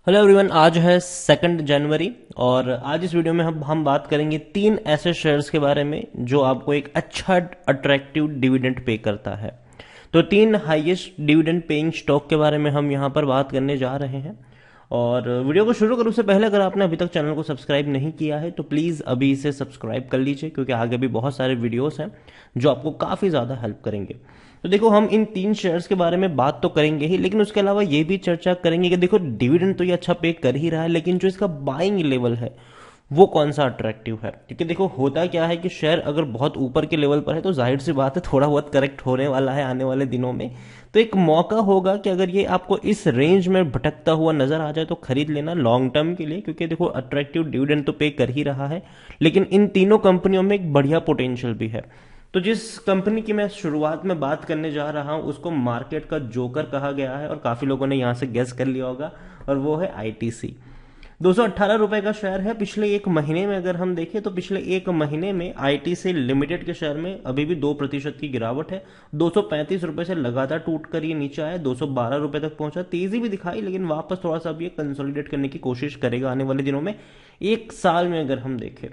Hello everyone, आज है 2 जनवरी और आज इस वीडियो में हम बात करेंगे 3 ऐसे शेयर्स के बारे में जो आपको एक अच्छा अट्रैक्टिव डिविडेंड पे करता है। तो 3 हाईएस्ट डिविडेंड पेइंग स्टॉक के बारे में हम यहाँ पर बात करने जा रहे हैं। और वीडियो को शुरू करूँ से पहले अगर आपने अभी तक चैनल को सब्सक्राइब नहीं किया है तो प्लीज़ अभी इसे सब्सक्राइब कर लीजिए, क्योंकि आगे भी बहुत सारे वीडियोस हैं जो आपको काफ़ी ज़्यादा हेल्प करेंगे। तो देखो, हम इन 3 शेयर्स के बारे में बात तो करेंगे ही, लेकिन उसके अलावा ये भी चर्चा करेंगे कि देखो डिविडेंड तो ये अच्छा पे कर ही रहा है, लेकिन जो इसका बाइंग लेवल है वो कौन सा अट्रैक्टिव है। क्योंकि देखो होता क्या है कि शेयर अगर बहुत ऊपर के लेवल पर है तो जाहिर सी बात है थोड़ा बहुत करेक्ट होने वाला है आने वाले दिनों में। तो एक मौका होगा कि अगर ये आपको इस रेंज में भटकता हुआ नजर आ जाए तो खरीद लेना लॉन्ग टर्म के लिए, क्योंकि देखो अट्रैक्टिव डिविडेंड तो पे कर ही रहा है, लेकिन इन तीनों कंपनियों में एक बढ़िया पोटेंशियल भी है। तो जिस कंपनी की मैं शुरुआत में बात करने जा रहा हूं उसको मार्केट का जोकर कहा गया है और काफी लोगों ने यहां से गेस कर लिया होगा, और वो है आईटीसी। 218 रुपए का शेयर है। पिछले एक महीने में अगर हम देखें तो पिछले एक महीने में आईटीसी लिमिटेड के शेयर में अभी भी 2% की गिरावट है। 235 रुपए से लगातार टूट कर ये नीचे आया, 212 रुपए तक पहुंचा, तेजी भी दिखाई, लेकिन वापस थोड़ा सा अब ये कंसोलिडेट करने की कोशिश करेगा आने वाले दिनों में। एक साल में अगर हम देखें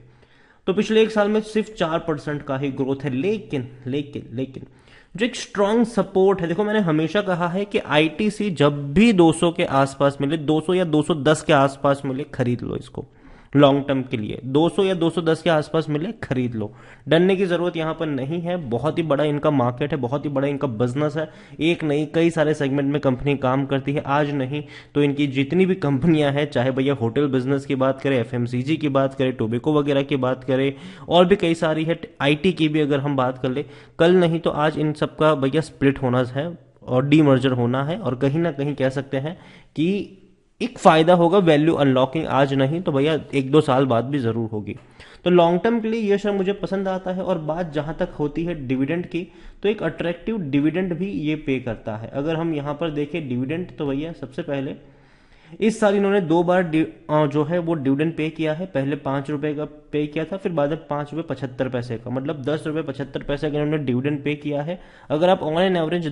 तो पिछले एक साल में सिर्फ 4% का ही ग्रोथ है, लेकिन लेकिन लेकिन जो एक स्ट्रांग सपोर्ट है, देखो मैंने हमेशा कहा है कि आईटीसी जब भी 200 के आसपास मिले, 200 या 210 के आसपास मिले, खरीद लो इसको लॉन्ग टर्म के लिए। 200 या 210 के आसपास मिले, खरीद लो। डरने की जरूरत यहां पर नहीं है। बहुत ही बड़ा इनका मार्केट है, बहुत ही बड़ा इनका बिजनेस है। एक नहीं कई सारे सेगमेंट में कंपनी काम करती है। आज नहीं तो इनकी जितनी भी कंपनियां हैं, चाहे भैया होटल बिजनेस की बात करें, एफएमसीजी की बात करें, टोबैको वगैरह की बात करें, और भी कई सारी है, आईटी की भी अगर हम बात कर ले, कल नहीं तो आज इन सबका भैया स्प्लिट होना है और डीमर्जर होना है, और कहीं ना कहीं कह सकते हैं कि एक फायदा होगा वैल्यू अनलॉकिंग। आज नहीं तो भैया 1-2 साल बाद भी जरूर होगी। तो लॉन्ग टर्म के लिए ये शेयर मुझे पसंद आता है। और बात जहां तक होती है डिविडेंड की, तो एक अट्रैक्टिव डिविडेंड भी ये पे करता है। अगर हम यहां पर देखें डिविडेंड, तो भैया सबसे पहले इस साल इन्होंने 2 बार जो है वो डिविडेंड पे किया है। पहले 5 रुपए का पे किया था, फिर बाद में 5 रुपए 75 पैसे का, मतलब 10 रुपए 75 पैसे का इन्होंने डिविडेंड पे किया है। अगर आप ऑन एन एवरेज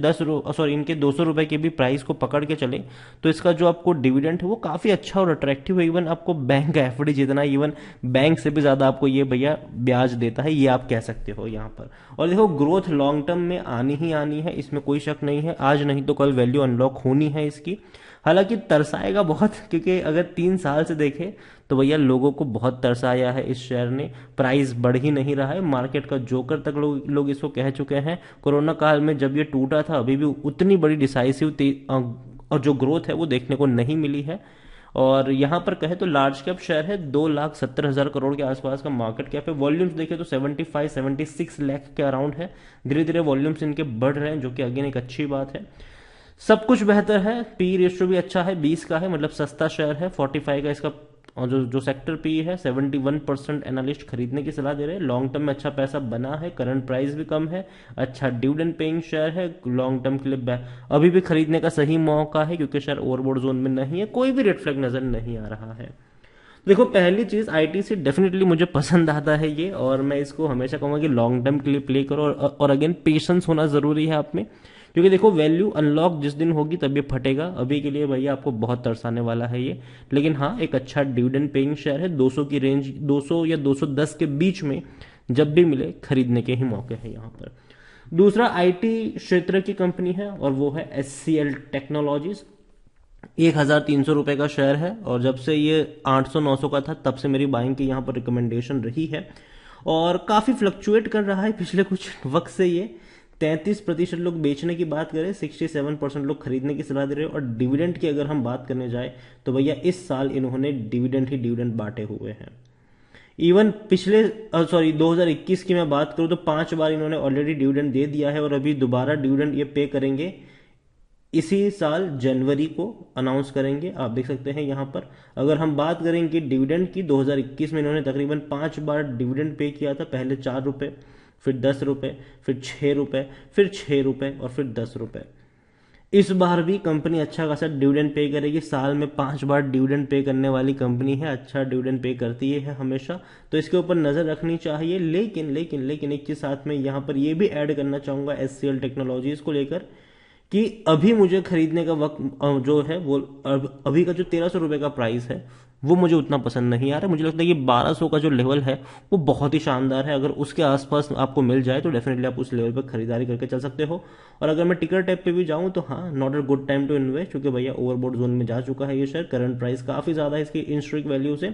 इनके 200 रुपए के भी प्राइस को पकड़ के चले तो इसका जो आपको डिविडेंड है वो काफी अच्छा और अट्रैक्टिव है। इवन आपको बैंक एफडी जितना, इवन बैंक से भी ज्यादा आपको ये भैया ब्याज देता है, ये आप कह सकते हो यहाँ पर। और देखो ग्रोथ लॉन्ग टर्म में आनी ही आनी है, इसमें कोई शक नहीं है। आज नहीं तो कल वैल्यू अनलॉक होनी है इसकी। हालांकि तरसाएगा बहुत, क्योंकि अगर 3 साल से देखें तो भैया लोगों को बहुत तरसाया है इस शेयर ने। प्राइस बढ़ ही नहीं रहा है, मार्केट का जोकर तक लोग इसको कह चुके हैं। कोरोना काल में जब ये टूटा था अभी भी उतनी बड़ी डिसाइसिव और जो ग्रोथ है वो देखने को नहीं मिली है। और यहाँ पर कहे तो लार्ज कैप शेयर है, 2,70,000 करोड़ के आसपास का मार्केट कैप है। वॉल्यूम्स देखे तो 75-76 लाख के अराउंड है। धीरे धीरे वॉल्यूम्स इनके बढ़ रहे हैं, जो कि अगेन एक अच्छी बात है। सब कुछ बेहतर है। पी रेशियो भी अच्छा है, 20 का है, मतलब सस्ता शेयर है। 45 का इसका, और जो सेक्टर पी है 71% एनालिस्ट खरीदने की सलाह दे रहे हैं। लॉन्ग टर्म में अच्छा पैसा बना है, करंट प्राइस भी कम है, अच्छा डिविडेंड पेइंग शेयर है। लॉन्ग टर्म के लिए अभी भी खरीदने का सही मौका है, क्योंकि शेयर ओवरबोर्ड जोन में नहीं है, कोई भी रेड फ्लैग नजर नहीं आ रहा है। देखो पहली चीज आईटीसी डेफिनेटली मुझे पसंद आता है ये, और मैं इसको हमेशा कहूंगा कि लॉन्ग टर्म के लिए प्ले करो। और अगेन पेशेंस होना जरूरी है आप में, क्योंकि देखो वैल्यू अनलॉक जिस दिन होगी तब ये फटेगा। अभी के लिए भैया आपको बहुत तरसाने वाला है ये, लेकिन हाँ एक अच्छा डिविडेंड पेइंग शेयर है। 200 की रेंज, 200 या 210 के बीच में जब भी मिले खरीदने के ही मौके हैं यहाँ पर। दूसरा आईटी क्षेत्र की कंपनी है और वो है एचसीएल टेक्नोलॉजीज। 1,300 रुपए का शेयर है, और जब से ये 800-900 का था तब से मेरी बाइंग की यहाँ पर रिकमेंडेशन रही है, और काफी फ्लक्चुएट कर रहा है पिछले कुछ वक्त से ये। 33% लोग बेचने की बात करें, 67% लोग खरीदने की सलाह दे रहे हैं। और डिविडेंड की अगर हम बात करने जाए तो भैया इस साल इन्होंने डिविडेंड ही डिविडेंड बांटे हुए हैं। इवन पिछले 2021 की मैं बात करूं तो 5 बार इन्होंने ऑलरेडी डिविडेंड दे दिया है, और अभी दोबारा डिविडेंड ये पे करेंगे। इसी साल जनवरी को अनाउंस करेंगे, आप देख सकते हैं यहाँ पर। अगर हम बात करेंगे डिविडेंड की, 2021 में इन्होंने तकरीबन 5 बार डिविडेंड पे किया था। पहले 4 रुपए, फिर 10 रुपए, फिर 6 रुपए, फिर 6 रुपए, और फिर 10 रुपए। इस बार भी कंपनी अच्छा खासा डिविडेंड पे करेगी। साल में 5 बार डिविडेंड पे करने वाली कंपनी है, अच्छा डिविडेंड पे करती है हमेशा, तो इसके ऊपर नजर रखनी चाहिए। लेकिन लेकिन लेकिन एक चीज साथ में यहाँ पर ये भी ऐड करना चाहूंगा एचसीएल टेक्नोलॉजीज को लेकर, कि अभी मुझे खरीदने का वक्त जो है वो अभी का जो 1300 रुपये का प्राइस है वो मुझे उतना पसंद नहीं आ रहा है। मुझे लगता है कि 1200 का जो लेवल है वो बहुत ही शानदार है। अगर उसके आसपास आपको मिल जाए तो डेफिनेटली आप उस लेवल पर खरीदारी करके चल सकते हो। और अगर मैं टिकर टैप पे भी जाऊं तो हाँ, not a good time to invest, क्योंकि भैया ओवरबोर्ड जोन में जा चुका है ये शेयर। करंट प्राइस काफ़ी ज़्यादा है इसकी इंस्ट्रिक वैल्यू से,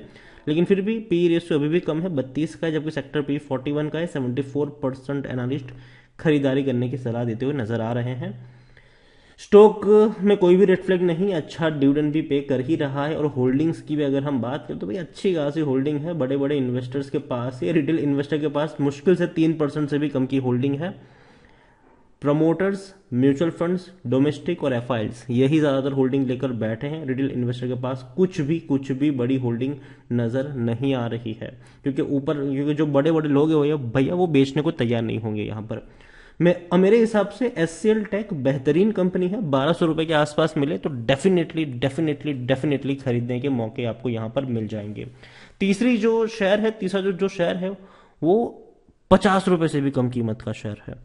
लेकिन फिर भी पी रेशियो अभी भी कम है, 32 का है, जबकि सेक्टर पी 41 का है। 74% एनालिस्ट खरीदारी करने की सलाह देते हुए नजर आ रहे हैं। स्टॉक में कोई भी रेड फ्लैग नहीं, अच्छा डिविडेंड भी पे कर ही रहा है। और होल्डिंग्स की भी अगर हम बात करें तो भाई अच्छी खासी होल्डिंग है बड़े बड़े इन्वेस्टर्स के पास या रिटेल इन्वेस्टर के पास मुश्किल से 3% से भी कम की होल्डिंग है। प्रमोटर्स, म्यूचुअल फंड्स, डोमेस्टिक और एफआईएल्स यही ज़्यादातर होल्डिंग लेकर बैठे हैं। रिटेल इन्वेस्टर के पास कुछ भी बड़ी होल्डिंग नज़र नहीं आ रही है, क्योंकि जो बड़े बड़े लोग हैं भैया वो बेचने को तैयार नहीं होंगे यहाँ पर। मेरे हिसाब से एचसीएल टेक बेहतरीन कंपनी है। 1200 रुपये के आसपास मिले तो डेफिनेटली डेफिनेटली डेफिनेटली खरीदने के मौके आपको यहाँ पर मिल जाएंगे। तीसरा जो शेयर है वो 50 रुपये से भी कम कीमत का शेयर है।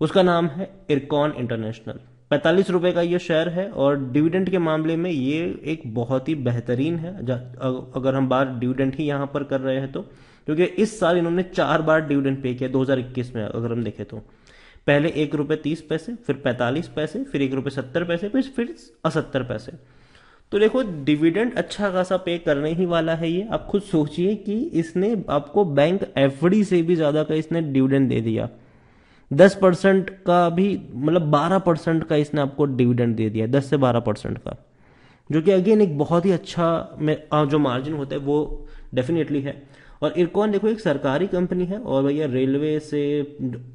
उसका नाम है इरकॉन इंटरनेशनल। 45 रुपये का ये शेयर है और डिविडेंड के मामले में ये एक बहुत ही बेहतरीन है। अगर हम बार डिविडेंड ही यहाँ पर कर रहे हैं तो, क्योंकि इस साल इन्होंने 4 बार डिविडेंड पे किया 2021 में। अगर हम देखें तो पहले 1 रुपये 30 पैसे, फिर 45 पैसे, फिर 1 रुपये 70 पैसे, फिर 70 पैसे। तो देखो डिविडेंड अच्छा खासा पे करने ही वाला है ये। आप खुद सोचिए कि इसने आपको बैंक एफडी से भी ज्यादा का इसने डिविडेंड दे दिया। 10% का भी, मतलब 12% का इसने आपको डिविडेंड दे दिया, 10 से 12% का, जो कि अगेन एक बहुत ही अच्छा जो मार्जिन होता है वो डेफिनेटली है। और इरकॉन देखो एक सरकारी कंपनी है और भैया रेलवे से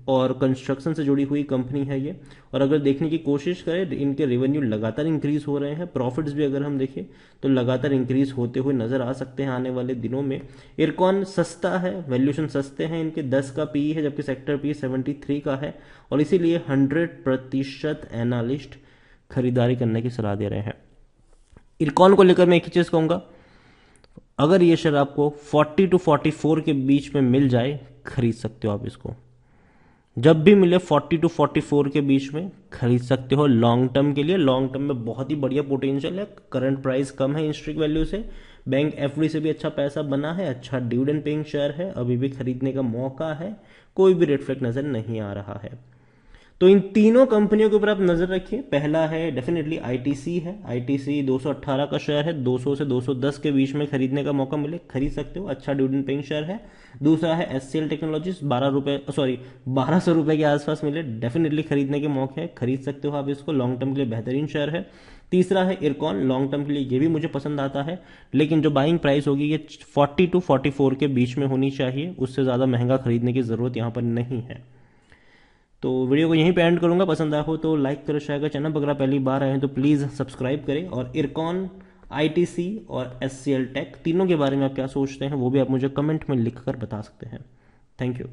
और कंस्ट्रक्शन से जुड़ी हुई कंपनी है ये। और अगर देखने की कोशिश करें इनके रेवेन्यू लगातार इंक्रीज हो रहे हैं, प्रॉफिट्स भी अगर हम देखें तो लगातार इंक्रीज होते हुए नजर आ सकते हैं आने वाले दिनों में। इरकॉन सस्ता है, वैल्यूएशन सस्ते हैं इनके, 10 का पी है जबकि सेक्टर पी 73 का है। और इसीलिए 100% एनालिस्ट खरीदारी करने की सलाह दे रहे हैं। इरकॉन को लेकर मैं एक ही चीज कहूंगा, अगर ये शेयर आपको 40 to 44 के बीच में मिल जाए खरीद सकते हो आप इसको। जब भी मिले 40 to 44 के बीच में खरीद सकते हो लॉन्ग टर्म के लिए। लॉन्ग टर्म में बहुत ही बढ़िया पोटेंशियल है, करंट प्राइस कम है इंस्ट्रिक वैल्यू से, बैंक एफडी से भी अच्छा पैसा बना है, अच्छा डिविडेंड पेइंग शेयर है, अभी भी खरीदने का मौका है, कोई भी रेड फ्लैग नजर नहीं आ रहा है। तो इन तीनों कंपनियों के ऊपर आप नजर रखिए। पहला है डेफिनेटली आईटीसी है। आईटीसी 218 का शेयर है, 200 से 210 के बीच में खरीदने का मौका मिले खरीद सकते हो, अच्छा डिविडेंड पेइंग शेयर है। दूसरा है एचसीएल टेक्नोलॉजीज, 1200 रुपए के आसपास मिले डेफिनेटली खरीदने के मौके हैं, खरीद सकते हो आप इसको, लॉन्ग टर्म के लिए बेहतरीन शेयर है। तीसरा है इरकॉन, लॉन्ग टर्म के लिए ये भी मुझे पसंद आता है, लेकिन जो बाइंग प्राइस होगी ये 40 to 44 के बीच में होनी चाहिए, उससे ज्यादा महंगा खरीदने की जरूरत यहाँ पर नहीं है। तो वीडियो को यहीं पे एंड करूंगा। पसंद आया हो तो लाइक करो, शेयर करो, चैनल पर अगर आप पहली बार आए हैं तो प्लीज़ सब्सक्राइब करें। और इरकॉन, आईटीसी और एचसीएल टेक तीनों के बारे में आप क्या सोचते हैं वो भी आप मुझे कमेंट में लिख कर बता सकते हैं। Thank you.